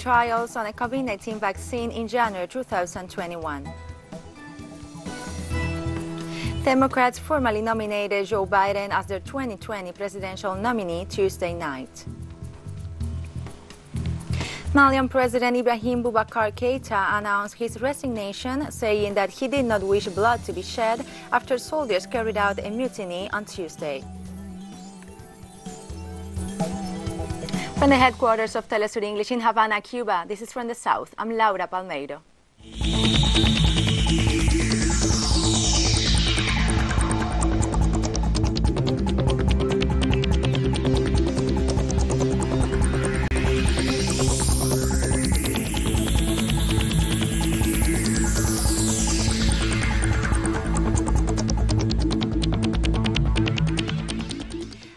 trials on a COVID-19 vaccine in January 2021. Democrats formally nominated Joe Biden as their 2020 presidential nominee Tuesday night. Malian President Ibrahim Boubacar Keïta announced his resignation, saying that he did not wish blood to be shed after soldiers carried out a mutiny on Tuesday. From the headquarters of Telesur English in Havana, Cuba, this is From the South. I'm Laura Palmeiro.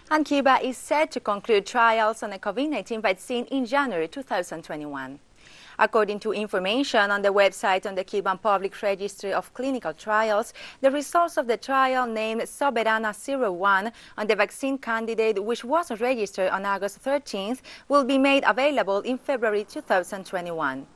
And Cuba is set to conclude trials on a COVID-19 vaccine in January 2021. According to information on the website on the Cuban Public Registry of Clinical Trials, the results of the trial named Soberana-01 on the vaccine candidate, which was registered on August 13th, will be made available in February 2021.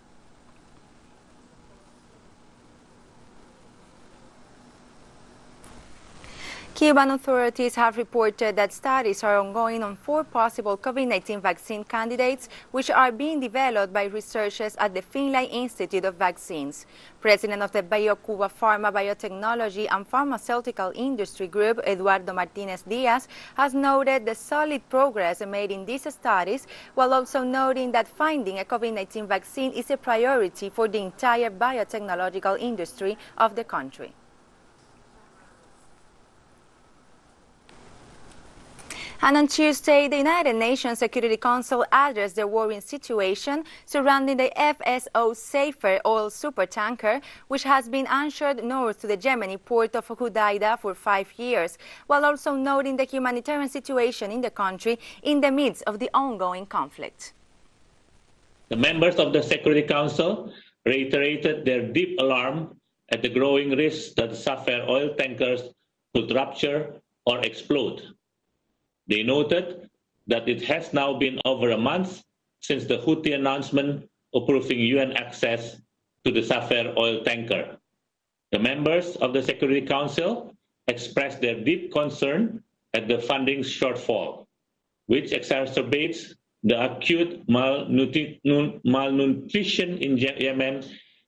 Cuban authorities have reported that studies are ongoing on 4 possible COVID-19 vaccine candidates, which are being developed by researchers at the Finlay Institute of Vaccines. President of the BioCuba Pharma Biotechnology and Pharmaceutical Industry Group, Eduardo Martinez Diaz, has noted the solid progress made in these studies, while also noting that finding a COVID-19 vaccine is a priority for the entire biotechnological industry of the country. And on Tuesday, the United Nations Security Council addressed the worrying situation surrounding the FSO Safer oil supertanker, which has been anchored north to the Yemeni port of Hudaida for 5 years, while also noting the humanitarian situation in the country in the midst of the ongoing conflict. The members of the Security Council reiterated their deep alarm at the growing risk that Safer oil tankers could rupture or explode. They noted that it has now been over a month since the Houthi announcement approving UN access to the Safer oil tanker. The members of the Security Council expressed their deep concern at the funding shortfall, which exacerbates the acute malnutrition in Yemen,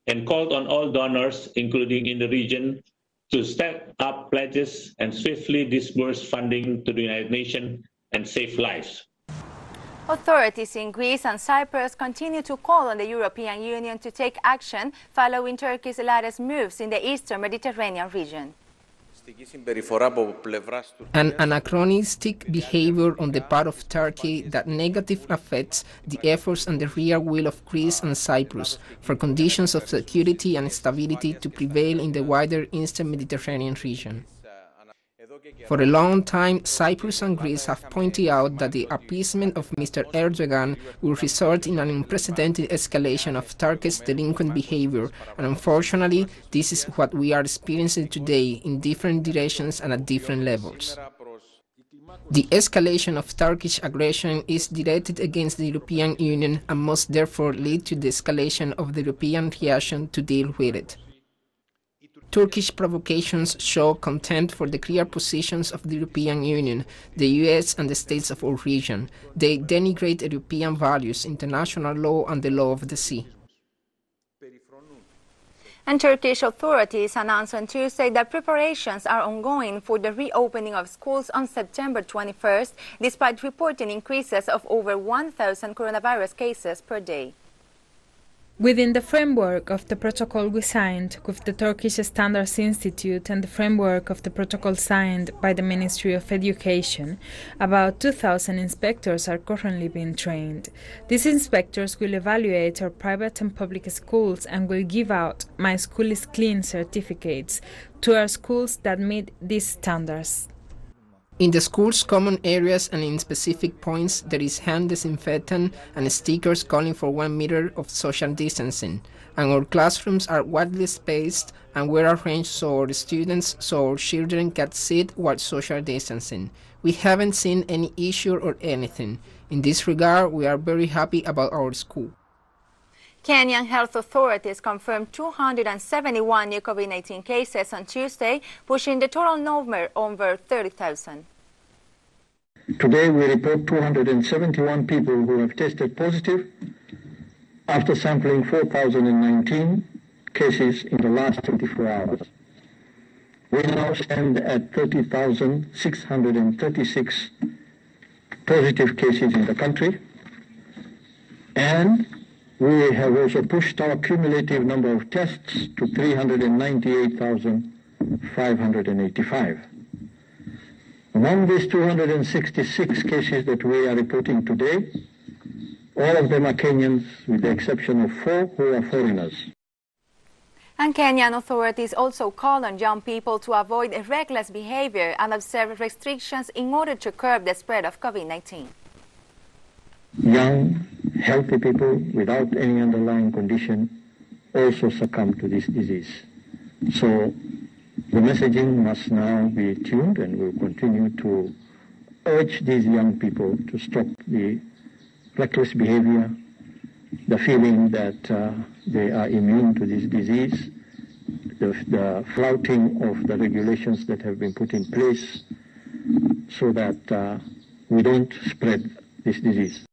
and called on all donors, including in the region, to step up pledges and swiftly disburse funding to the United Nations and save lives. Authorities in Greece and Cyprus continue to call on the European Union to take action following Turkey's latest moves in the eastern Mediterranean region. An anachronistic behavior on the part of Turkey that negatively affects the efforts and the real will of Greece and Cyprus for conditions of security and stability to prevail in the wider Eastern Mediterranean region. For a long time, Cyprus and Greece have pointed out that the appeasement of Mr. Erdogan will result in an unprecedented escalation of Turkey's delinquent behavior, and unfortunately, this is what we are experiencing today in different directions and at different levels. The escalation of Turkish aggression is directed against the European Union and must therefore lead to the escalation of the European reaction to deal with it. Turkish provocations show contempt for the clear positions of the European Union, the US and the states of our region. They denigrate European values, international law and the law of the sea. And Turkish authorities announced on Tuesday that preparations are ongoing for the reopening of schools on September 21st, despite reporting increases of over 1,000 coronavirus cases per day. Within the framework of the protocol we signed with the Turkish Standards Institute and the framework of the protocol signed by the Ministry of Education, about 2,000 inspectors are currently being trained. These inspectors will evaluate our private and public schools and will give out My School is Clean certificates to our schools that meet these standards. In the school's common areas and in specific points, there is hand disinfectant and stickers calling for 1 meter of social distancing. And our classrooms are widely spaced and were arranged so our students, so our children can sit while social distancing. We haven't seen any issue or anything. In this regard, we are very happy about our school. Kenyan health authorities confirmed 271 new COVID-19 cases on Tuesday, pushing the total number over 30,000. Today we report 271 people who have tested positive after sampling 4,019 cases in the last 24 hours. We now stand at 30,636 positive cases in the country, and we have also pushed our cumulative number of tests to 398,585. Among these 266 cases that we are reporting today, all of them are Kenyans, with the exception of 4 who are foreigners. And Kenyan authorities also call on young people to avoid reckless behavior and observe restrictions in order to curb the spread of COVID-19. Young, healthy people without any underlying condition also succumb to this disease. So the messaging must now be tuned, and we'll continue to urge these young people to stop the reckless behavior, the feeling that they are immune to this disease, the flouting of the regulations that have been put in place so that we don't spread this disease.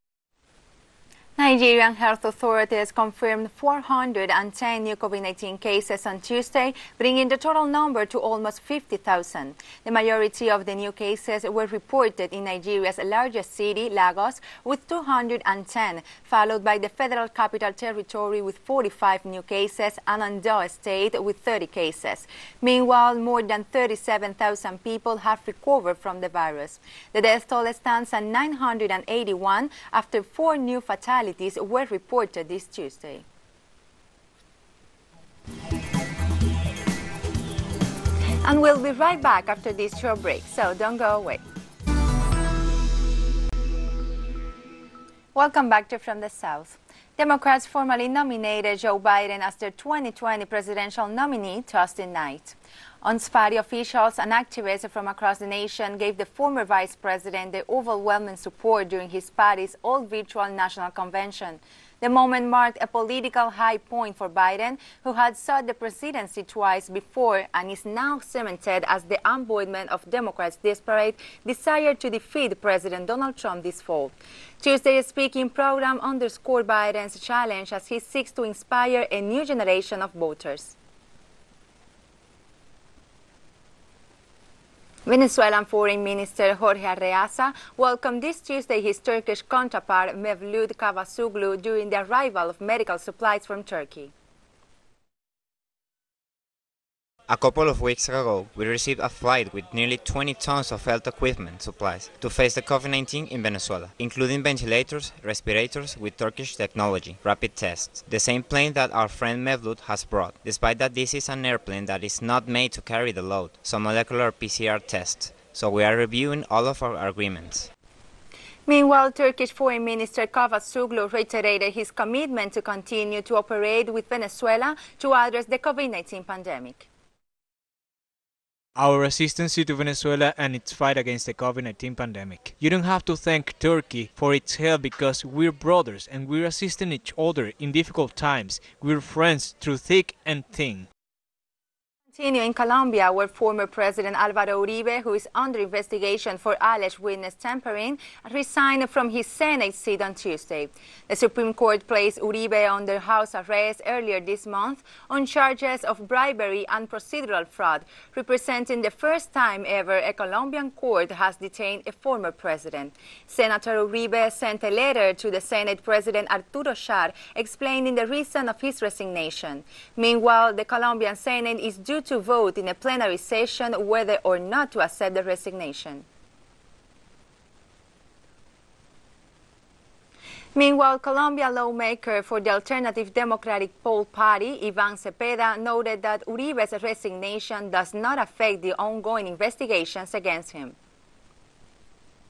Nigerian health authorities confirmed 410 new COVID-19 cases on Tuesday, bringing the total number to almost 50,000. The majority of the new cases were reported in Nigeria's largest city, Lagos, with 210, followed by the Federal Capital Territory with 45 new cases and Ondo State with 30 cases. Meanwhile, more than 37,000 people have recovered from the virus. The death toll stands at 981 after 4 new fatalities were reported this Tuesday. And we'll be right back after this short break, so don't go away. Welcome back to From the South. Democrats formally nominated Joe Biden as their 2020 presidential nominee Tuesday night. On-party officials and activists from across the nation gave the former vice president the overwhelming support during his party's all-virtual national convention. The moment marked a political high point for Biden, who had sought the presidency twice before and is now cemented as the embodiment of Democrats' desperate desire to defeat President Donald Trump this fall. Tuesday's speaking program underscored Biden's challenge as he seeks to inspire a new generation of voters. Venezuelan Foreign Minister Jorge Arreaza welcomed this Tuesday his Turkish counterpart Mevlut Cavusoglu during the arrival of medical supplies from Turkey. A couple of weeks ago, we received a flight with nearly 20 tons of health equipment supplies to face the COVID-19 in Venezuela, including ventilators, respirators with Turkish technology, rapid tests, the same plane that our friend Mevlut has brought, despite that this is an airplane that is not made to carry the load, some molecular PCR tests, so we are reviewing all of our agreements. Meanwhile, Turkish Foreign Minister Cavusoglu reiterated his commitment to continue to operate with Venezuela to address the COVID-19 pandemic. Our assistance to Venezuela and its fight against the COVID-19 pandemic. You don't have to thank Turkey for its help because we're brothers and we're assisting each other in difficult times. We're friends through thick and thin. Continue in Colombia, where former President Álvaro Uribe, who is under investigation for alleged witness tampering, resigned from his Senate seat on Tuesday. The Supreme Court placed Uribe under house arrest earlier this month on charges of bribery and procedural fraud, representing the first time ever a Colombian court has detained a former president. Senator Uribe sent a letter to the Senate President Arturo Char explaining the reason of his resignation. Meanwhile, the Colombian Senate is due to vote in a plenary session whether or not to accept the resignation. Meanwhile, Colombia lawmaker for the Alternative Democratic Pole Party, Iván Cepeda, noted that Uribe's resignation does not affect the ongoing investigations against him.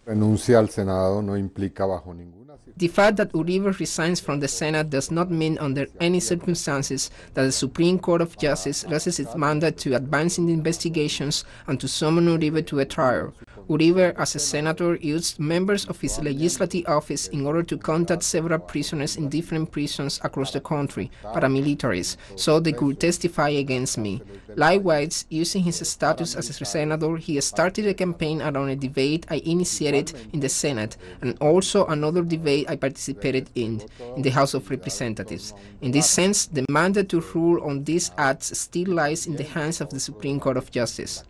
Renuncia al Senado no implica bajo ninguna The fact that Uribe resigns from the Senate does not mean under any circumstances that the Supreme Court of Justice loses its mandate to advance in the investigations and to summon Uribe to a trial. Uribe, as a senator, used members of his legislative office in order to contact several prisoners in different prisons across the country, paramilitaries, so they could testify against me. Likewise, using his status as a senator, he started a campaign around a debate I initiated in the Senate and also another debate I participated in the House of Representatives. In this sense, the mandate to rule on these acts still lies in the hands of the Supreme Court of Justice.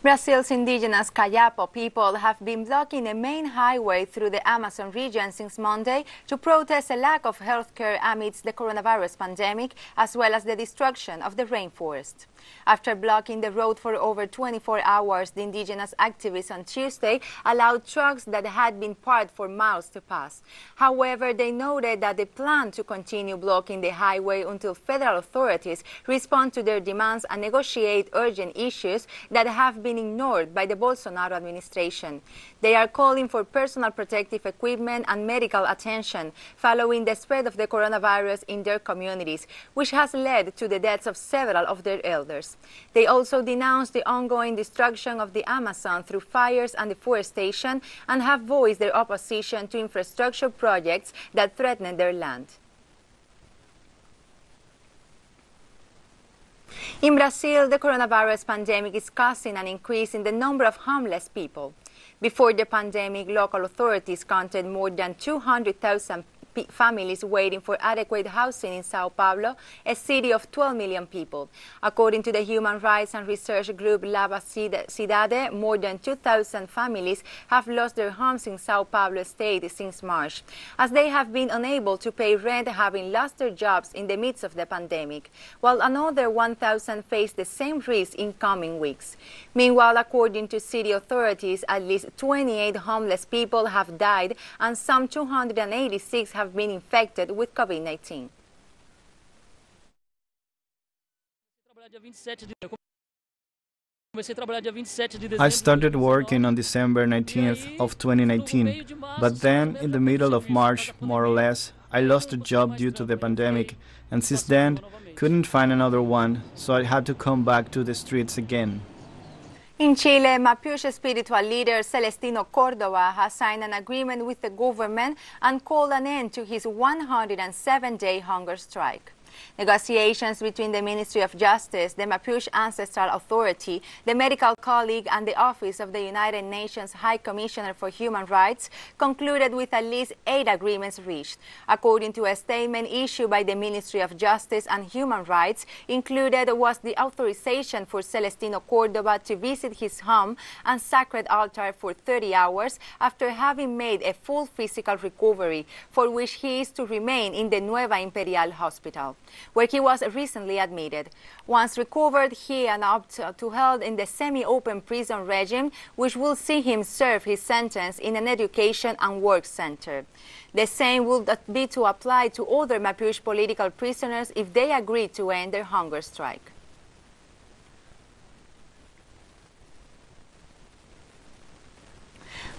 Brazil's indigenous Kayapo people have been blocking the main highway through the Amazon region since Monday to protest a lack of health care amidst the coronavirus pandemic, as well as the destruction of the rainforest. After blocking the road for over 24 hours, the indigenous activists on Tuesday allowed trucks that had been parked for miles to pass. However, they noted that they plan to continue blocking the highway until federal authorities respond to their demands and negotiate urgent issues that have been ignored by the Bolsonaro administration. They are calling for personal protective equipment and medical attention following the spread of the coronavirus in their communities, which has led to the deaths of several of their elders. They also denounced the ongoing destruction of the Amazon through fires and deforestation and have voiced their opposition to infrastructure projects that threaten their land. In Brazil, the coronavirus pandemic is causing an increase in the number of homeless people. Before the pandemic, local authorities counted more than 200,000 families waiting for adequate housing in Sao Paulo, a city of 12 million people. According to the human rights and research group Lava Cidade, more than 2,000 families have lost their homes in Sao Paulo state since March, as they have been unable to pay rent, having lost their jobs in the midst of the pandemic, while another 1,000 face the same risk in coming weeks. Meanwhile, according to city authorities, at least 28 homeless people have died and some 286 have been infected with COVID-19. I started working on December 19th of 2019, but then in the middle of March, more or less, I lost a job due to the pandemic, and since then couldn't find another one, so I had to come back to the streets again. In Chile, Mapuche spiritual leader Celestino Córdoba has signed an agreement with the government and called an end to his 107-day hunger strike. Negotiations between the Ministry of Justice, the Mapuche Ancestral Authority, the Medical College, and the Office of the United Nations High Commissioner for Human Rights concluded with at least 8 agreements reached. According to a statement issued by the Ministry of Justice and Human Rights, included was the authorization for Celestino Córdoba to visit his home and sacred altar for 30 hours after having made a full physical recovery, for which he is to remain in the Nueva Imperial Hospital, where he was recently admitted. Once recovered, he and opted to held in the semi-open prison regime, which will see him serve his sentence in an education and work center. The same would be to apply to other Mapuche political prisoners if they agree to end their hunger strike.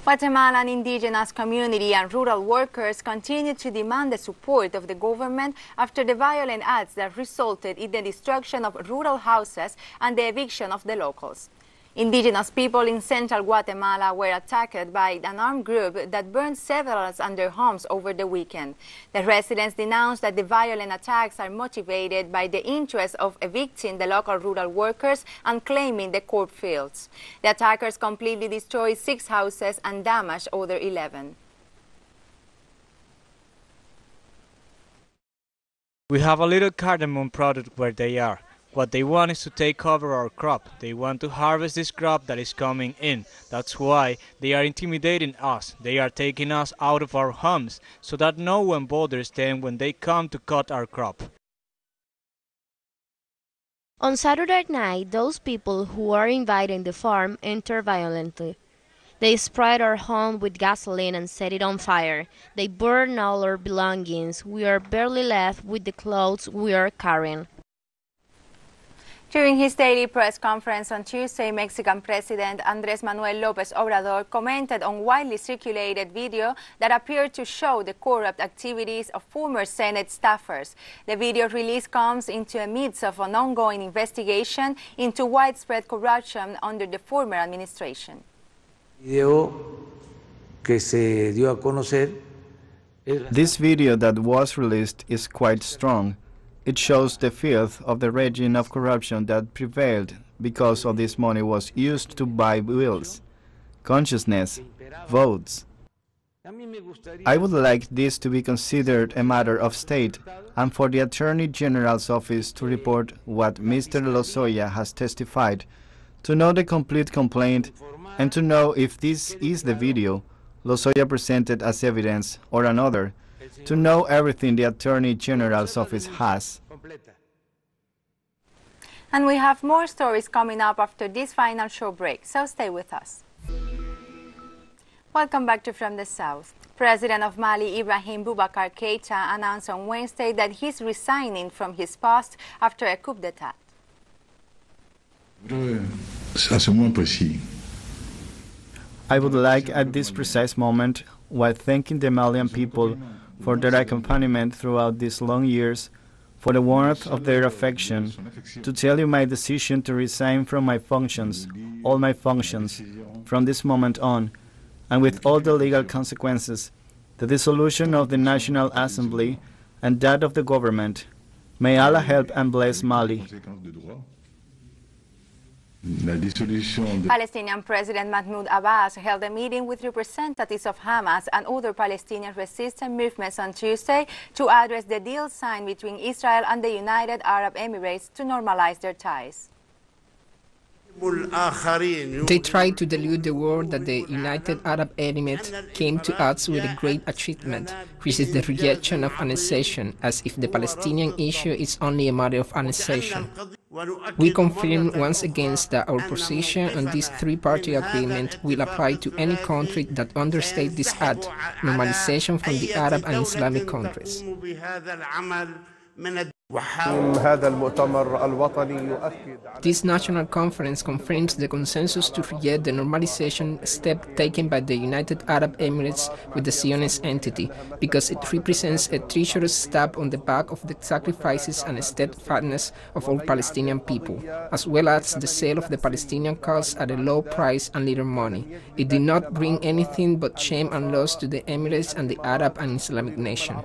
Guatemalan indigenous community and rural workers continue to demand the support of the government after the violent acts that resulted in the destruction of rural houses and the eviction of the locals. Indigenous people in central Guatemala were attacked by an armed group that burned several of their homes over the weekend. The residents denounced that the violent attacks are motivated by the interest of evicting the local rural workers and claiming the corn fields. The attackers completely destroyed 6 houses and damaged other 11. We have a little cardamom product where they are. What they want is to take over our crop. They want to harvest this crop that is coming in. That's why they are intimidating us. They are taking us out of our homes so that no one bothers them when they come to cut our crop. On Saturday night, those people who are invading the farm enter violently. They sprayed our home with gasoline and set it on fire. They burn all our belongings. We are barely left with the clothes we are carrying. During his daily press conference on Tuesday, Mexican President Andrés Manuel López Obrador commented on widely circulated video that appeared to show the corrupt activities of former Senate staffers. The video release comes into the midst of an ongoing investigation into widespread corruption under the former administration. This video that was released is quite strong. It shows the filth of the regime of corruption that prevailed because all this money was used to buy wills, consciousness, votes. I would like this to be considered a matter of state and for the Attorney General's office to report what Mr. Lozoya has testified, to know the complete complaint and to know if this is the video Lozoya presented as evidence or another, to know everything the Attorney General's office has. And we have more stories coming up after this final short break, so stay with us. Welcome back to From the South. President of Mali, Ibrahim Boubacar Keïta, announced on Wednesday that he's resigning from his post after a coup d'etat. I would like at this precise moment, while thanking the Malian people for their accompaniment throughout these long years, for the warmth of their affection, to tell you my decision to resign from my functions, all my functions, from this moment on, and with all the legal consequences, the dissolution of the National Assembly and that of the government. May Allah help and bless Mali. Palestinian President Mahmoud Abbas held a meeting with representatives of Hamas and other Palestinian resistance movements on Tuesday to address the deal signed between Israel and the United Arab Emirates to normalize their ties. They tried to delude the world that the United Arab Emirates came to us with a great achievement, which is the rejection of annexation, as if the Palestinian issue is only a matter of annexation. We confirm once again that our position on this three-party agreement will apply to any country that understates this act, normalization from the Arab and Islamic countries. This national conference confirms the consensus to reject the normalization step taken by the United Arab Emirates with the Zionist entity, because it represents a treacherous stab on the back of the sacrifices and steadfastness of all Palestinian people, as well as the sale of the Palestinian cause at a low price and little money. It did not bring anything but shame and loss to the Emirates and the Arab and Islamic nation.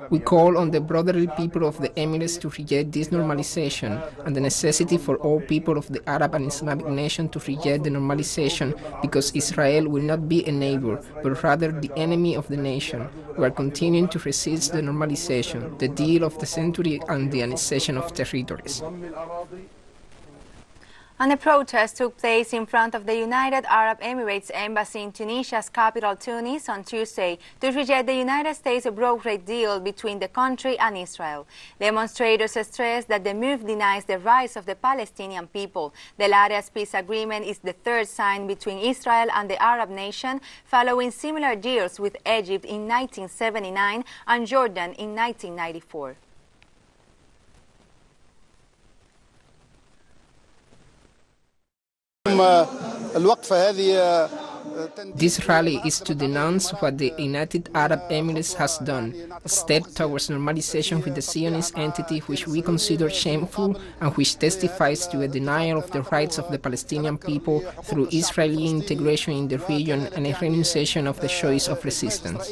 We call on the brotherly people of the Emirates to reject this normalization and the necessity for all people of the Arab and Islamic nation to reject the normalization, because Israel will not be a neighbor, but rather the enemy of the nation. We are continuing to resist the normalization, the deal of the century, and the annexation of territories. And a protest took place in front of the United Arab Emirates Embassy in Tunisia's capital Tunis on Tuesday to reject the United States' brokered deal between the country and Israel. Demonstrators stressed that the move denies the rights of the Palestinian people. The latest peace agreement is the third signed between Israel and the Arab nation, following similar deals with Egypt in 1979 and Jordan in 1994. This rally is to denounce what the United Arab Emirates has done, a step towards normalization with the Zionist entity which we consider shameful and which testifies to a denial of the rights of the Palestinian people through Israeli integration in the region and a renunciation of the choice of resistance.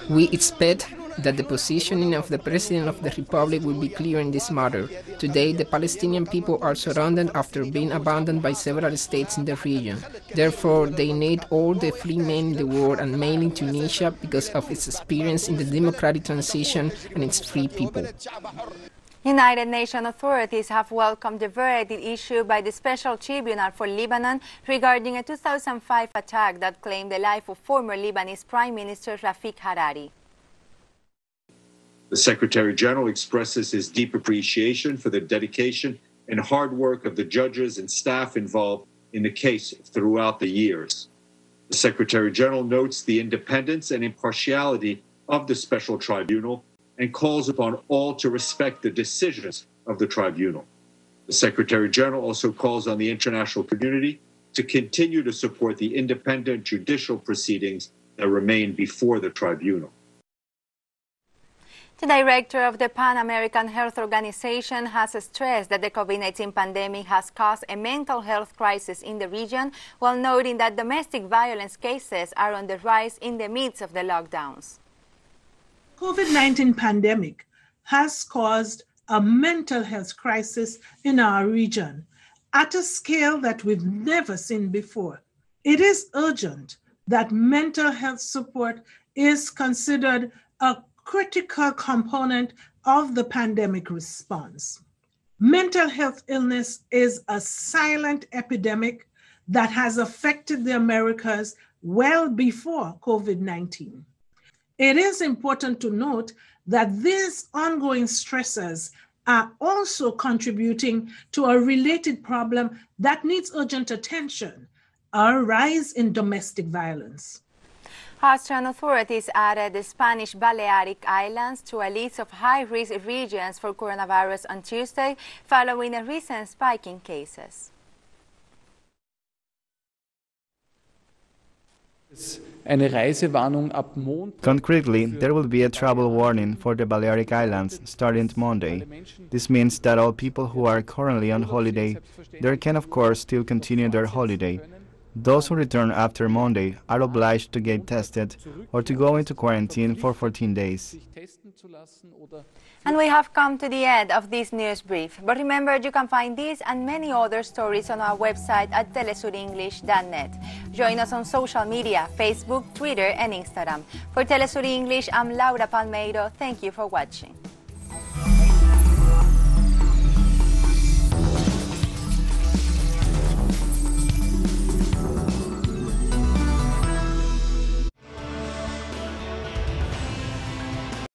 We expect that the positioning of the President of the Republic will be clear in this matter. Today, the Palestinian people are surrounded after being abandoned by several states in the region. Therefore, they need all the free men in the world, and mainly Tunisia, because of its experience in the democratic transition and its free people. United Nations authorities have welcomed the verdict issued by the Special Tribunal for Lebanon regarding a 2005 attack that claimed the life of former Lebanese Prime Minister Rafik Hariri. The Secretary General expresses his deep appreciation for the dedication and hard work of the judges and staff involved in the case throughout the years. The Secretary General notes the independence and impartiality of the Special Tribunal and calls upon all to respect the decisions of the tribunal. The Secretary General also calls on the international community to continue to support the independent judicial proceedings that remain before the tribunal. The director of the Pan American Health Organization has stressed that the COVID-19 pandemic has caused a mental health crisis in the region, while noting that domestic violence cases are on the rise in the midst of the lockdowns. COVID-19 pandemic has caused a mental health crisis in our region at a scale that we've never seen before. It is urgent that mental health support is considered a critical component of the pandemic response. Mental health illness is a silent epidemic that has affected the Americas well before COVID-19. It is important to note that these ongoing stressors are also contributing to a related problem that needs urgent attention, a rise in domestic violence. Austrian authorities added the Spanish Balearic Islands to a list of high-risk regions for coronavirus on Tuesday, following a recent spike in cases. Concretely, there will be a travel warning for the Balearic Islands starting Monday. This means that all people who are currently on holiday, they can of course still continue their holiday. Those who return after Monday are obliged to get tested or to go into quarantine for 14 days. And we have come to the end of this news brief. But remember, you can find these and many other stories on our website at telesurenglish.net. Join us on social media, Facebook, Twitter, and Instagram. For Telesur English, I'm Laura Palmeiro. Thank you for watching.